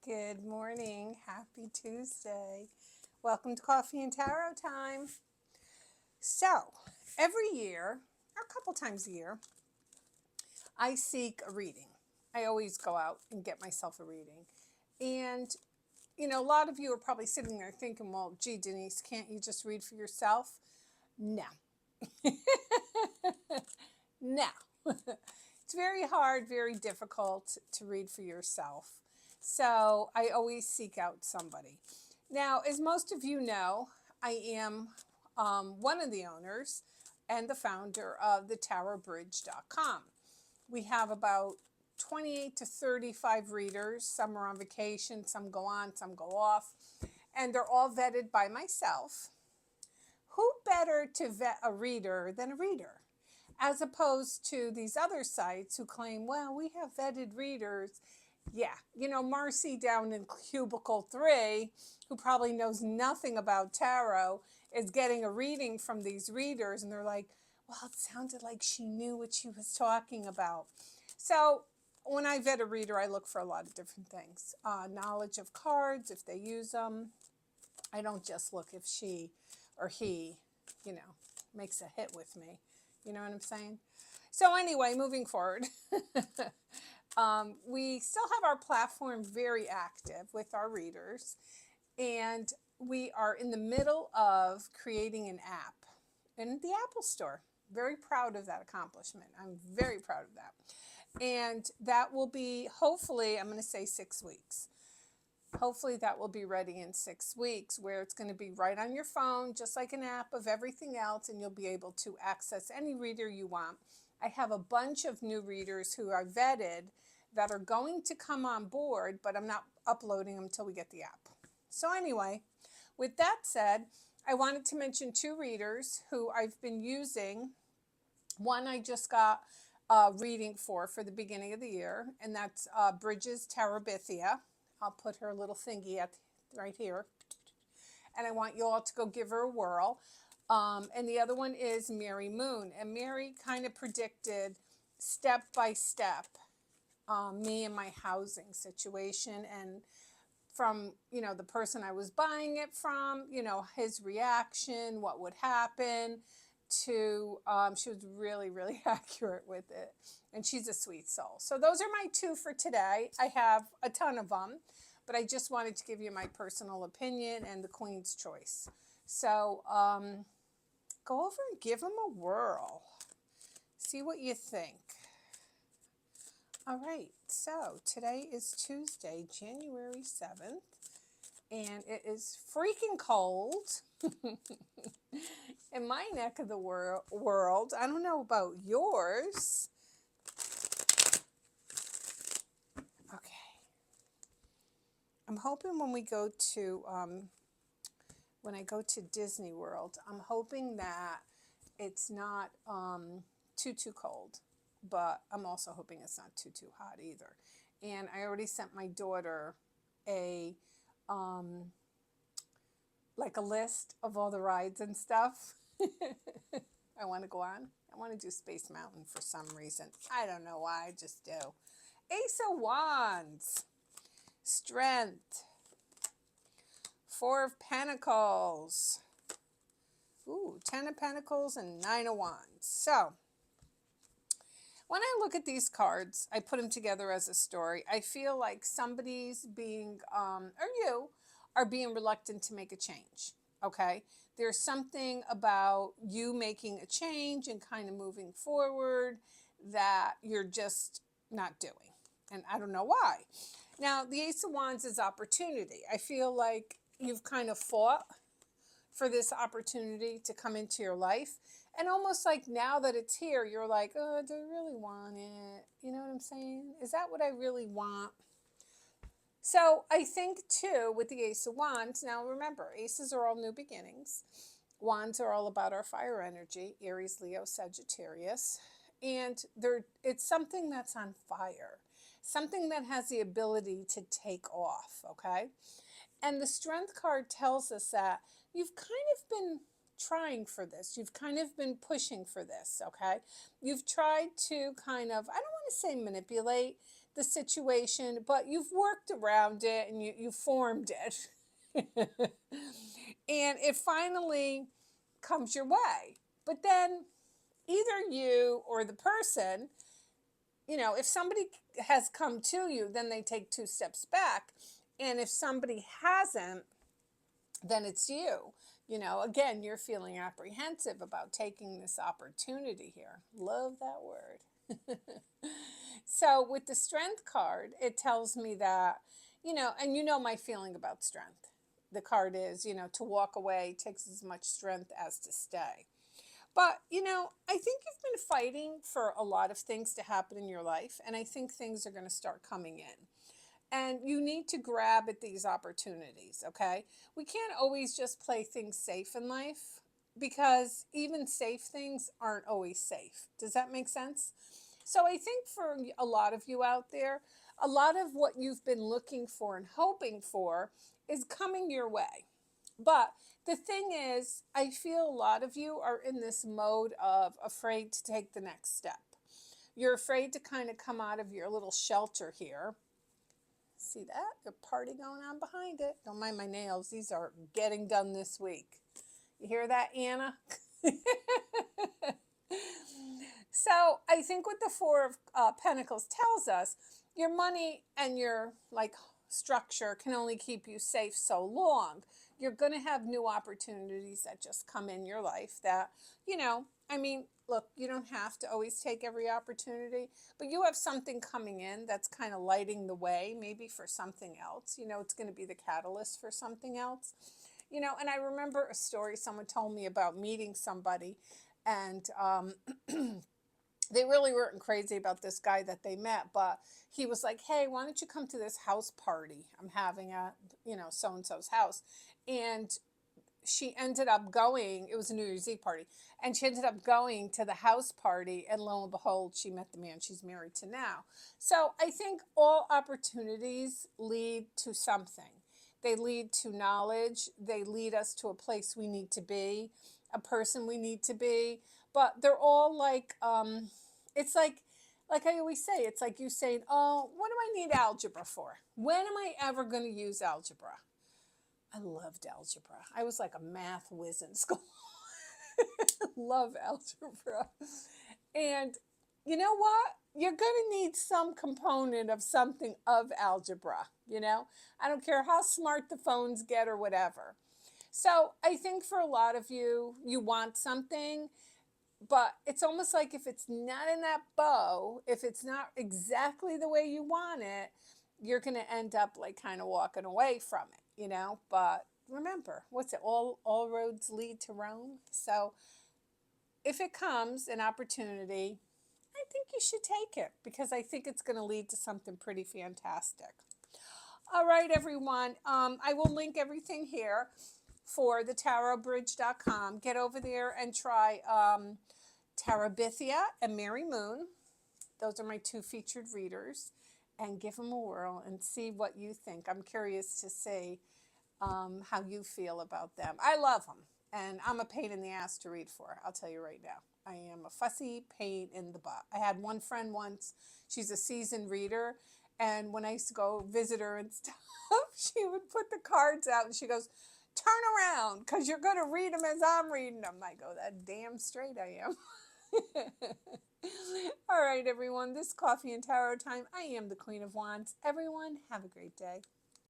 Good morning. Happy Tuesday. Welcome to Coffee and Tarot Time. So, every year, or a couple times a year, I seek a reading. I always go out and get myself a reading. And, a lot of you are probably sitting there thinking, well, gee, Denise, can't you just read for yourself? No. No. It's very hard, very difficult to read for yourself. So I always seek out somebody. Now, as most of you know, I am one of the owners and the founder of the TarotBridge.com. We have about 28 to 35 readers. Some are on vacation, some go on, some go off, and they're all vetted by myself. Who better to vet a reader than a reader? As opposed to these other sites who claim, well, we have vetted readers. Yeah, Marcy down in Cubicle 3, who probably knows nothing about tarot, is getting a reading from these readers, and they're like, well, it sounded like she knew what she was talking about. So when I vet a reader, I look for a lot of different things. Knowledge of cards, if they use them. I don't just look if she or he, makes a hit with me. You know what I'm saying? So anyway, moving forward, we still have our platform very active with our readers, and we are in the middle of creating an app in the Apple Store. Very proud of that accomplishment. I'm very proud of that. And that will be, hopefully, I'm going to say 6 weeks. Hopefully that will be ready in 6 weeks, where it's going to be right on your phone, just like an app of everything else, and you'll be able to access any reader you want. I have a bunch of new readers who I vetted that are going to come on board, but I'm not uploading them until we get the app. So anyway, with that said, I wanted to mention 2 readers who I've been using. One I just got a reading for the beginning of the year, and that's Bridges Terabithia. I'll put her little thingy right here. And I want you all to go give her a whirl. And the other one is Mary Moon. And Mary kind of predicted step by step me and my housing situation. And from, the person I was buying it from, his reaction, what would happen, to she was really, really accurate with it. And she's a sweet soul. So those are my 2 for today. I have a ton of them, but I just wanted to give you my personal opinion and the Queen's choice. So go over and give them a whirl. See what you think. All right, so today is Tuesday, January 7th, and it is freaking cold in my neck of the world. I don't know about yours. Okay. I'm hoping when I go to Disney World, I'm hoping that it's not too cold, but I'm also hoping it's not too hot either. And I already sent my daughter a like a list of all the rides and stuff I want to go on. I want to do Space Mountain for some reason. I don't know why, I just do. Ace of Wands, Strength, 4 of Pentacles, ooh, 10 of Pentacles, and 9 of Wands. So when I look at these cards, I put them together as a story. I feel like somebody's being, or you, are being reluctant to make a change, okay? There's something about you making a change and kind of moving forward that you're just not doing. And I don't know why. Now, the Ace of Wands is opportunity. I feel like you've kind of fought for this opportunity to come into your life. And almost like now that it's here, you're like, oh, do I really want it? You know what I'm saying? Is that what I really want? So I think, too, with the Ace of Wands, now remember, aces are all new beginnings. Wands are all about our fire energy, Aries, Leo, Sagittarius. And it's something that's on fire, something that has the ability to take off, okay? And the Strength card tells us that you've kind of been trying for this. You've kind of been pushing for this, okay? You've tried to kind of, I don't want to say manipulate. the situation, but you've worked around it and you formed it. And it finally comes your way. But then either you or the person, if somebody has come to you, then they take 2 steps back. And if somebody hasn't, then it's you. Again, you're feeling apprehensive about taking this opportunity here. Love that word. So with the strength card, it tells me that, and my feeling about strength. The card is, to walk away takes as much strength as to stay. But, I think you've been fighting for a lot of things to happen in your life, and I think things are going to start coming in. And you need to grab at these opportunities, okay? We can't always just play things safe in life because even safe things aren't always safe. Does that make sense? So I think for a lot of you out there, a lot of what you've been looking for and hoping for is coming your way. But the thing is, I feel a lot of you are in this mode of afraid to take the next step. You're afraid to kind of come out of your little shelter here. See that? The party going on behind it. Don't mind my nails. These are getting done this week. You hear that, Anna? So I think what the Four of Pentacles tells us, your money and your structure can only keep you safe so long. You're going to have new opportunities that just come in your life that, look, you don't have to always take every opportunity, but you have something coming in that's kind of lighting the way, maybe for something else. It's going to be the catalyst for something else. And I remember a story someone told me about meeting somebody, and they really weren't crazy about this guy that they met, but he was like, hey, why don't you come to this house party I'm having at, so-and-so's house. And she ended up going, it was a New Year's Eve party, and she ended up going to the house party, and lo and behold, she met the man she's married to now. So I think all opportunities lead to something. They lead to knowledge. They lead us to a place we need to be, a person we need to be. But they're all it's like I always say, it's like you saying, oh, what do I need algebra for? When am I ever going to use algebra? I loved algebra. I was like a math whiz in school. Love algebra. And you know what? You're going to need some component of something of algebra, I don't care how smart the phones get or whatever. So I think for a lot of you, you want something, but it's almost like if it's not in that bow, if it's not exactly the way you want it, you're going to end up kind of walking away from it, But remember, what's it? All roads lead to Rome. So if it comes, an opportunity, I think you should take it because I think it's going to lead to something pretty fantastic. All right, everyone. I will link everything here for the tarotbridge.com. Get over there and try Tarabithia and Mary Moon. Those are my 2 featured readers. And give them a whirl and see what you think. I'm curious to see how you feel about them. I love them. And I'm a pain in the ass to read for. I'll tell you right now. I am a fussy pain in the butt. I had one friend once. She's a seasoned reader. And when I used to go visit her and stuff, she would put the cards out and she goes, turn around because you're going to read them as I'm reading them. I go, that damn straight I am. All right, everyone. This Coffee and Tarot time. I am the Queen of Wands. Everyone, have a great day.